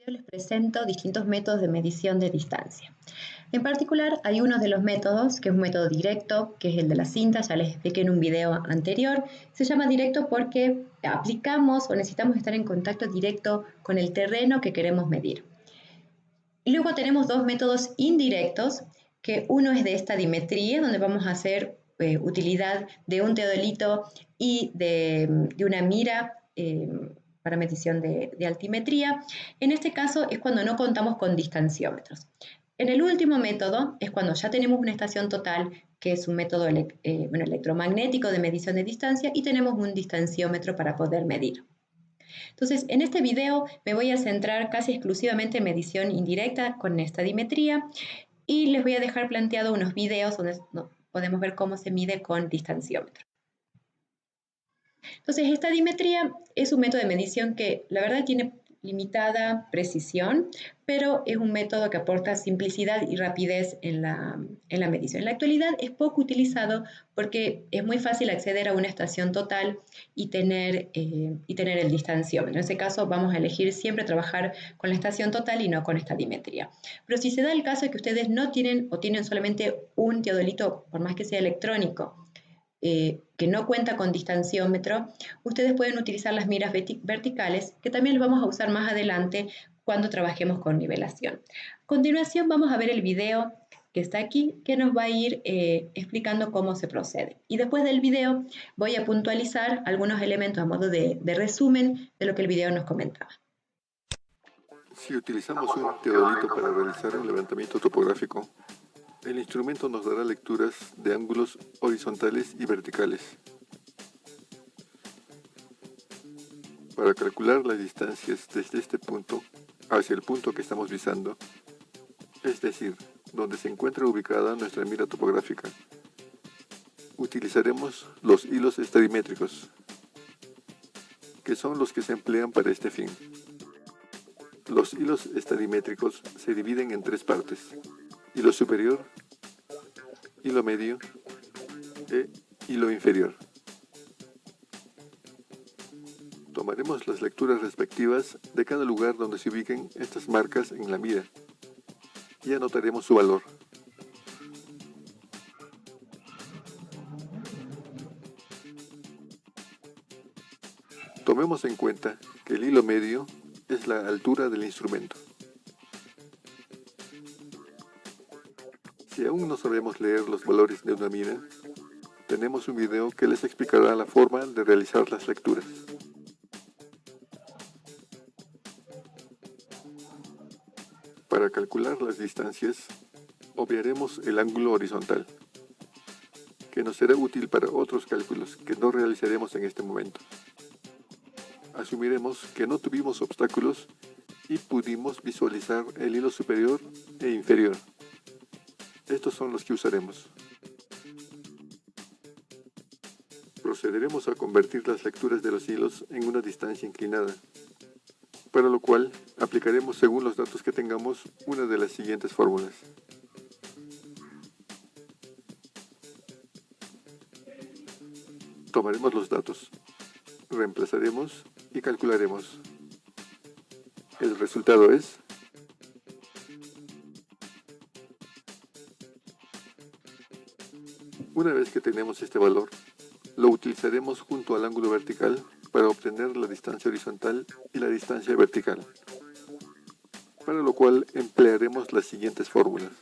video les presento distintos métodos de medición de distancia. En particular, hay uno de los métodos, que es un método directo, que es el de la cinta, ya les expliqué en un video anterior. Se llama directo porque aplicamos o necesitamos estar en contacto directo con el terreno que queremos medir. Y luego tenemos dos métodos indirectos, que uno es de estadimetría, donde vamos a hacer utilidad de un teodolito y de una mira para medición de altimetría. En este caso es cuando no contamos con distanciómetros. En el último método es cuando ya tenemos una estación total, que es un método electromagnético de medición de distancia, y tenemos un distanciómetro para poder medir. Entonces, en este video me voy a centrar casi exclusivamente en medición indirecta con estadimetría y les voy a dejar planteado unos videos donde podemos ver cómo se mide con distanciómetro. Entonces, estadimetría es un método de medición que la verdad tiene limitada precisión, pero es un método que aporta simplicidad y rapidez en la medición. En la actualidad es poco utilizado porque es muy fácil acceder a una estación total y tener el distanciómetro. En ese caso vamos a elegir siempre trabajar con la estación total y no con estadimetría. Pero si se da el caso de que ustedes no tienen o tienen solamente un teodolito, por más que sea electrónico, que no cuenta con distanciómetro, ustedes pueden utilizar las miras verticales, que también las vamos a usar más adelante cuando trabajemos con nivelación. A continuación vamos a ver el video que está aquí, que nos va a ir explicando cómo se procede. Y después del video voy a puntualizar algunos elementos a modo de resumen de lo que el video nos comentaba. Si utilizamos un teodolito para realizar un levantamiento topográfico, el instrumento nos dará lecturas de ángulos horizontales y verticales. Para calcular las distancias desde este punto hacia el punto que estamos visando, es decir, donde se encuentra ubicada nuestra mira topográfica, utilizaremos los hilos estadimétricos, que son los que se emplean para este fin. Los hilos estadimétricos se dividen en tres partes: hilo superior, hilo medio e hilo inferior. Tomaremos las lecturas respectivas de cada lugar donde se ubiquen estas marcas en la mira y anotaremos su valor. Tomemos en cuenta que el hilo medio es la altura del instrumento. Si aún no sabemos leer los valores de una mira, tenemos un video que les explicará la forma de realizar las lecturas. Para calcular las distancias, obviaremos el ángulo horizontal, que nos será útil para otros cálculos que no realizaremos en este momento. Asumiremos que no tuvimos obstáculos y pudimos visualizar el hilo superior e inferior. Estos son los que usaremos. Procederemos a convertir las lecturas de los hilos en una distancia inclinada, para lo cual aplicaremos, según los datos que tengamos, una de las siguientes fórmulas. Tomaremos los datos, reemplazaremos y calcularemos. El resultado es Una vez que tenemos este valor, lo utilizaremos junto al ángulo vertical para obtener la distancia horizontal y la distancia vertical, para lo cual emplearemos las siguientes fórmulas.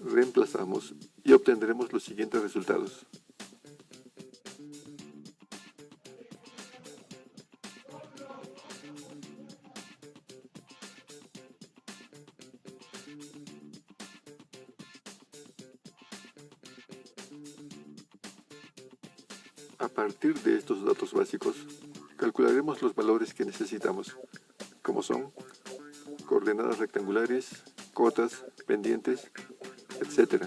Reemplazamos y obtendremos los siguientes resultados. A partir de estos datos básicos, calcularemos los valores que necesitamos, como son coordenadas rectangulares, cotas, pendientes, etc.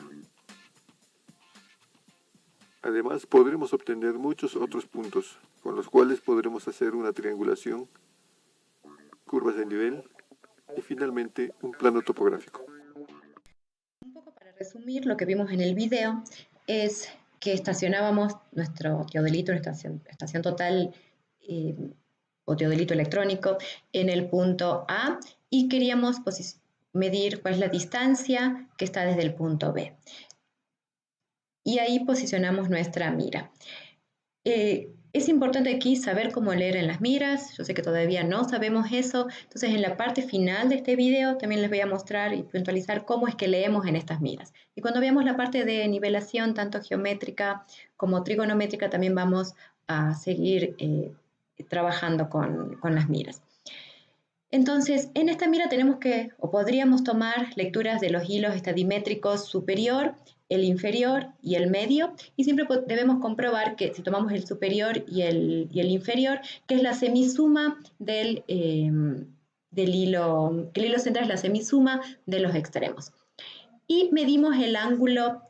Además, podremos obtener muchos otros puntos, con los cuales podremos hacer una triangulación, curvas de nivel y finalmente un plano topográfico. Un poco para resumir, lo que vimos en el video es que estacionábamos nuestro teodolito, nuestra estación total o teodolito electrónico en el punto A y queríamos medir cuál es la distancia que está desde el punto B. Y ahí posicionamos nuestra mira. Es importante aquí saber cómo leer en las miras. Yo sé que todavía no sabemos eso. Entonces, en la parte final de este video también les voy a mostrar y puntualizar cómo es que leemos en estas miras. Y cuando veamos la parte de nivelación, tanto geométrica como trigonométrica, también vamos a seguir trabajando con las miras. Entonces, en esta mira tenemos que, o podríamos tomar lecturas de los hilos estadimétricos superior, el inferior y el medio, y siempre debemos comprobar que si tomamos el superior y el inferior, que es la semisuma del hilo, que el hilo central es la semisuma de los extremos. Y medimos el ángulo.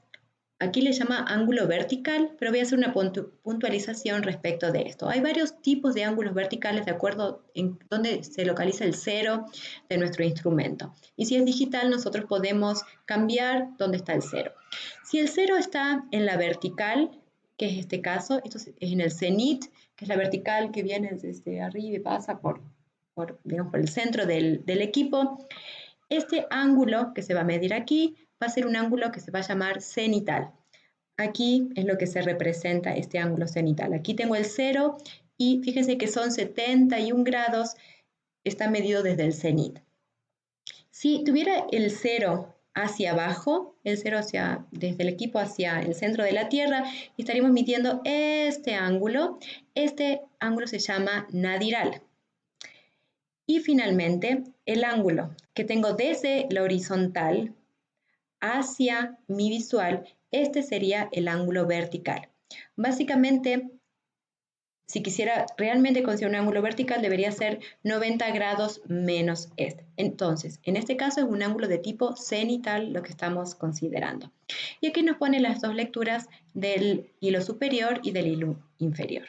Aquí le llama ángulo vertical, pero voy a hacer una puntualización respecto de esto. Hay varios tipos de ángulos verticales de acuerdo en dónde se localiza el cero de nuestro instrumento. Y si es digital, nosotros podemos cambiar dónde está el cero. Si el cero está en la vertical, que es este caso, esto es en el cenit, que es la vertical que viene desde arriba y pasa por el centro del equipo, este ángulo que se va a medir aquí va a ser un ángulo que se va a llamar cenital. Aquí es lo que se representa este ángulo cenital. Aquí tengo el 0 y fíjense que son 71 grados, está medido desde el cenit. Si tuviera el 0 hacia abajo, el 0 desde el equipo hacia el centro de la Tierra, estaríamos midiendo este ángulo. Este ángulo se llama nadiral. Y finalmente, el ángulo que tengo desde la horizontal hacia mi visual, este sería el ángulo vertical. Básicamente, si quisiera realmente considerar un ángulo vertical, debería ser 90 grados menos este. Entonces, en este caso es un ángulo de tipo cenital lo que estamos considerando. Y aquí nos pone las dos lecturas del hilo superior y del hilo inferior.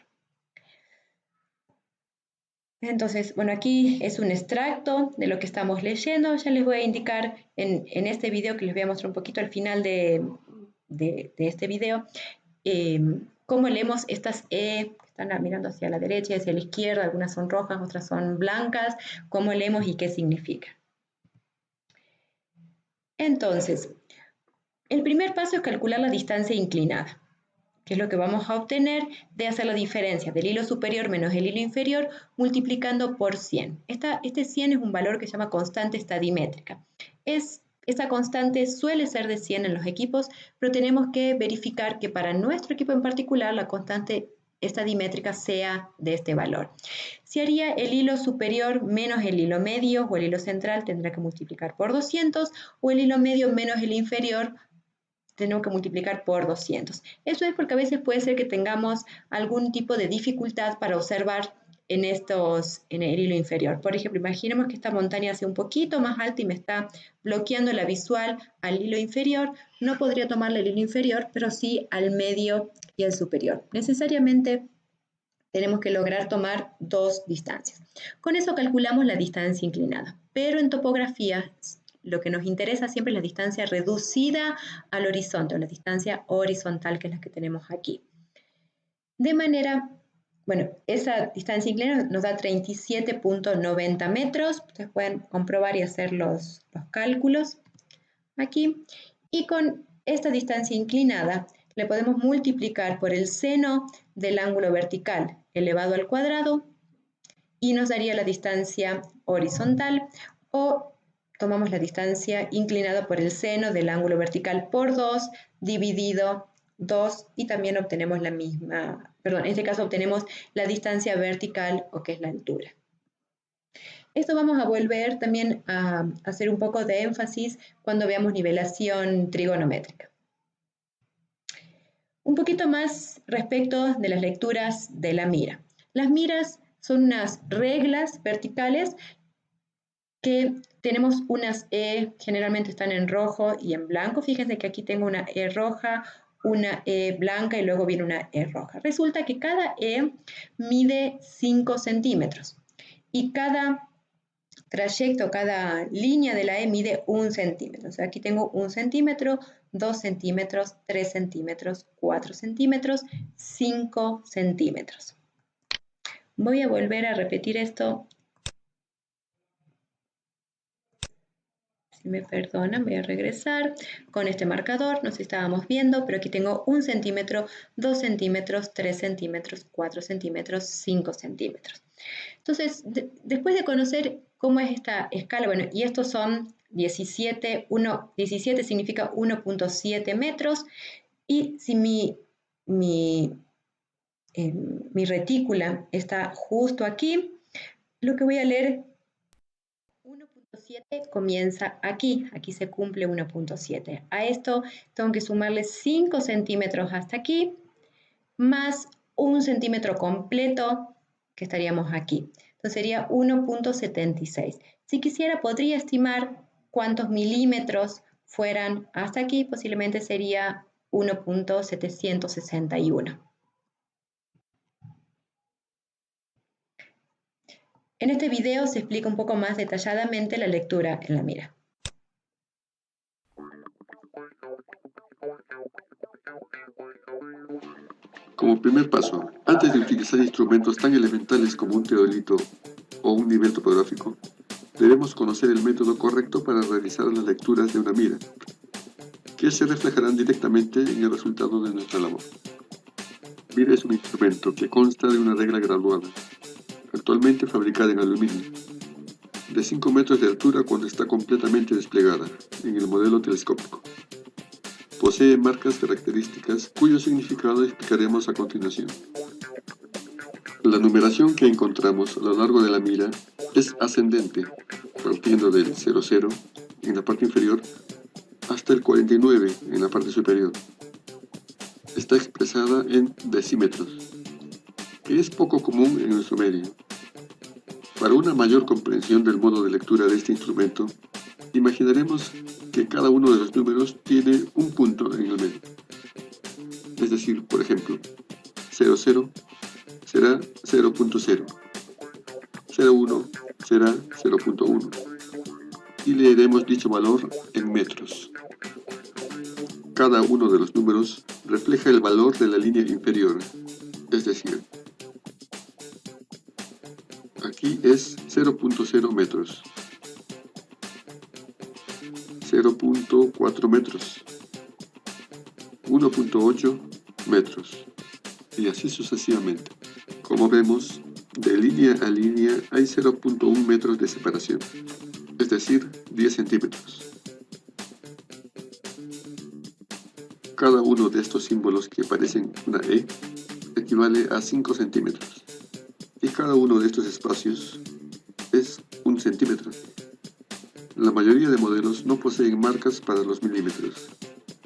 Entonces, bueno, aquí es un extracto de lo que estamos leyendo. Ya les voy a indicar en este video, que les voy a mostrar un poquito al final de este video, cómo leemos estas E, que están mirando hacia la derecha y hacia la izquierda, algunas son rojas, otras son blancas, cómo leemos y qué significa. Entonces, el primer paso es calcular la distancia inclinada, que es lo que vamos a obtener de hacer la diferencia del hilo superior menos el hilo inferior multiplicando por 100. Este 100 es un valor que se llama constante estadimétrica. Esta constante suele ser de 100 en los equipos, pero tenemos que verificar que para nuestro equipo en particular la constante estadimétrica sea de este valor. Si haría el hilo superior menos el hilo medio o el hilo central, tendrá que multiplicar por 200, o el hilo medio menos el inferior, tenemos que multiplicar por 200. Eso es porque a veces puede ser que tengamos algún tipo de dificultad para observar en el hilo inferior. Por ejemplo, imaginemos que esta montaña sea un poquito más alta y me está bloqueando la visual al hilo inferior. No podría tomarle el hilo inferior, pero sí al medio y al superior. Necesariamente tenemos que lograr tomar dos distancias. Con eso calculamos la distancia inclinada, pero en topografía lo que nos interesa siempre es la distancia reducida al horizonte, o la distancia horizontal, que es la que tenemos aquí. De manera, bueno, esa distancia inclinada nos da 37.90 metros. Ustedes pueden comprobar y hacer los cálculos aquí. Y con esta distancia inclinada le podemos multiplicar por el seno del ángulo vertical elevado al cuadrado y nos daría la distancia horizontal, o tomamos la distancia inclinada por el seno del ángulo vertical por 2 dividido 2 y también obtenemos la misma, en este caso obtenemos la distancia vertical, o que es la altura. Esto vamos a volver también a hacer un poco de énfasis cuando veamos nivelación trigonométrica. Un poquito más respecto de las lecturas de la mira. Las miras son unas reglas verticales que tenemos unas E, generalmente están en rojo y en blanco. Fíjense que aquí tengo una E roja, una E blanca y luego viene una E roja. Resulta que cada E mide 5 centímetros y cada trayecto, cada línea de la E mide 1 centímetro. O sea, aquí tengo 1 centímetro, 2 centímetros, 3 centímetros, 4 centímetros, 5 centímetros. Voy a volver a repetir esto. Si me perdonan, voy a regresar con este marcador. No sé si estábamos viendo, pero aquí tengo 1 centímetro, 2 centímetros, 3 centímetros, 4 centímetros, 5 centímetros. Entonces, después de conocer cómo es esta escala, bueno, y estos son 17, 17 significa 1.7 metros, y si mi retícula está justo aquí, lo que voy a leer 1.7 comienza aquí, aquí se cumple 1.7. A esto tengo que sumarle 5 centímetros hasta aquí, más 1 centímetro completo que estaríamos aquí. Entonces sería 1.76. Si quisiera, podría estimar cuántos milímetros fueran hasta aquí, posiblemente sería 1.761. En este video se explica un poco más detalladamente la lectura en la mira. Como primer paso, antes de utilizar instrumentos tan elementales como un teodolito o un nivel topográfico, debemos conocer el método correcto para realizar las lecturas de una mira, que se reflejarán directamente en el resultado de nuestra labor. Mira es un instrumento que consta de una regla graduada, actualmente fabricada en aluminio, de 5 metros de altura cuando está completamente desplegada en el modelo telescópico. Posee marcas características cuyo significado explicaremos a continuación. La numeración que encontramos a lo largo de la mira es ascendente, partiendo del 00 en la parte inferior hasta el 49 en la parte superior. Está expresada en decímetros, que es poco común en nuestro medio. Para una mayor comprensión del modo de lectura de este instrumento, imaginaremos que cada uno de los números tiene un punto en el medio. Es decir, por ejemplo, 00 será 0.0, 01 será 0.1 y leeremos dicho valor en metros. Cada uno de los números refleja el valor de la línea inferior, es decir, aquí es 0.0 metros, 0.4 metros, 1.8 metros y así sucesivamente. Como vemos, de línea a línea hay 0.1 metros de separación, es decir, 10 centímetros. Cada uno de estos símbolos que parecen una E equivale a 5 centímetros y cada uno de estos espacios es 1 centímetro. La mayoría de modelos no poseen marcas para los milímetros,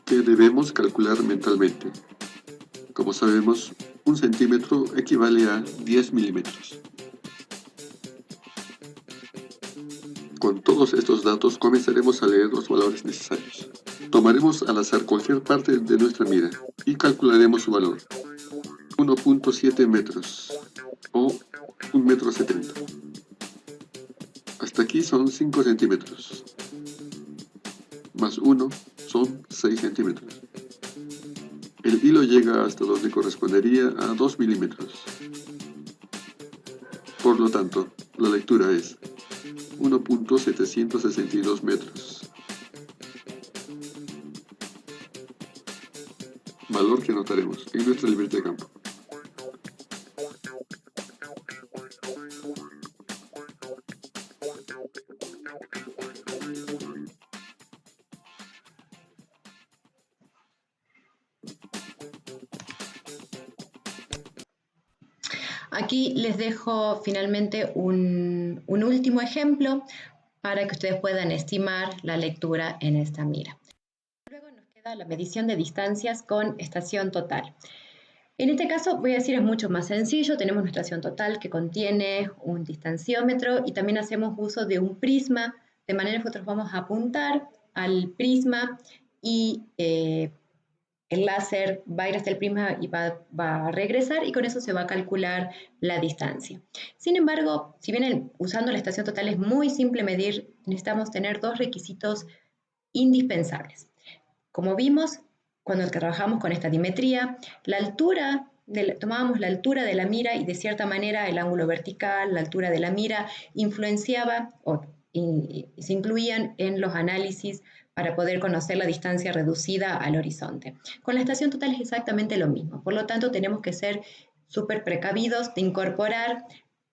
que debemos calcular mentalmente. Como sabemos, 1 centímetro equivale a 10 milímetros. Con todos estos datos comenzaremos a leer los valores necesarios. Tomaremos al azar cualquier parte de nuestra mira y calcularemos su valor. 1.7 metros o 1,70 m. Hasta aquí son 5 centímetros. Más 1 son 6 centímetros. El hilo llega hasta donde correspondería a 2 milímetros. Por lo tanto, la lectura es 1.762 metros. Valor que anotaremos en nuestra libreta de campo. Aquí les dejo finalmente un último ejemplo para que ustedes puedan estimar la lectura en esta mira. Luego nos queda la medición de distancias con estación total. En este caso, voy a decir, es mucho más sencillo. Tenemos nuestra estación total que contiene un distanciómetro y también hacemos uso de un prisma, de manera que nosotros vamos a apuntar al prisma y el láser va a ir hasta el prisma y va a regresar y con eso se va a calcular la distancia. Sin embargo, si bien usando la estación total es muy simple medir, necesitamos tener dos requisitos indispensables. Como vimos, cuando trabajamos con esta dimetría, la altura tomábamos la altura de la mira y de cierta manera el ángulo vertical, la altura de la mira influenciaba y se incluían en los análisis para poder conocer la distancia reducida al horizonte. Con la estación total es exactamente lo mismo, por lo tanto tenemos que ser súper precavidos de incorporar,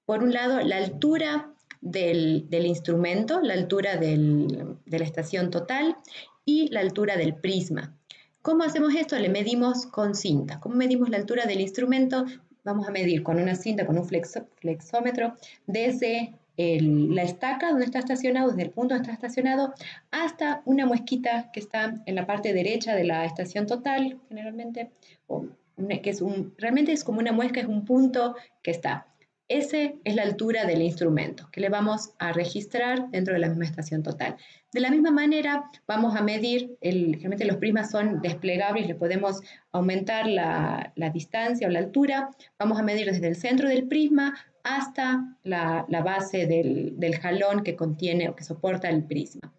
por un lado, la altura del instrumento, la altura de la estación total y la altura del prisma. ¿Cómo hacemos esto? Le medimos con cinta. ¿Cómo medimos la altura del instrumento? Vamos a medir con una cinta, con un flexómetro, desde la estaca donde está estacionado, desde el punto donde está estacionado, hasta una muesquita que está en la parte derecha de la estación total, generalmente, realmente es como una muesca, es un punto que está. Esa es la altura del instrumento que le vamos a registrar dentro de la misma estación total. De la misma manera, vamos a medir, generalmente los prismas son desplegables, le podemos aumentar la distancia o la altura. Vamos a medir desde el centro del prisma hasta la base del jalón que contiene o que soporta el prisma.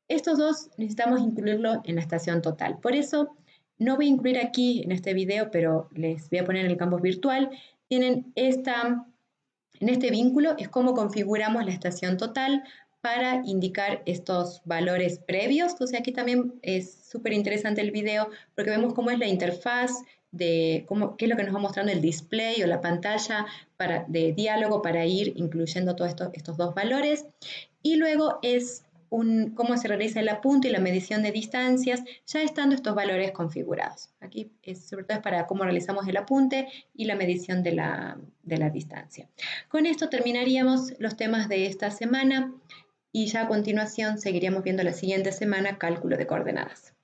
Estos dos necesitamos incluirlo en la estación total. Por eso, no voy a incluir aquí en este video, pero les voy a poner en el campus virtual, tienen en este vínculo es cómo configuramos la estación total para indicar estos valores previos. Entonces aquí también es súper interesante el video porque vemos cómo es la interfaz, qué es lo que nos va mostrando el display o la pantalla de diálogo para ir incluyendo todos estos dos valores. Y luego es cómo se realiza el apunte y la medición de distancias, ya estando estos valores configurados. Aquí sobre todo es para cómo realizamos el apunte y la medición de la distancia. Con esto terminaríamos los temas de esta semana y ya a continuación seguiríamos viendo la siguiente semana cálculo de coordenadas.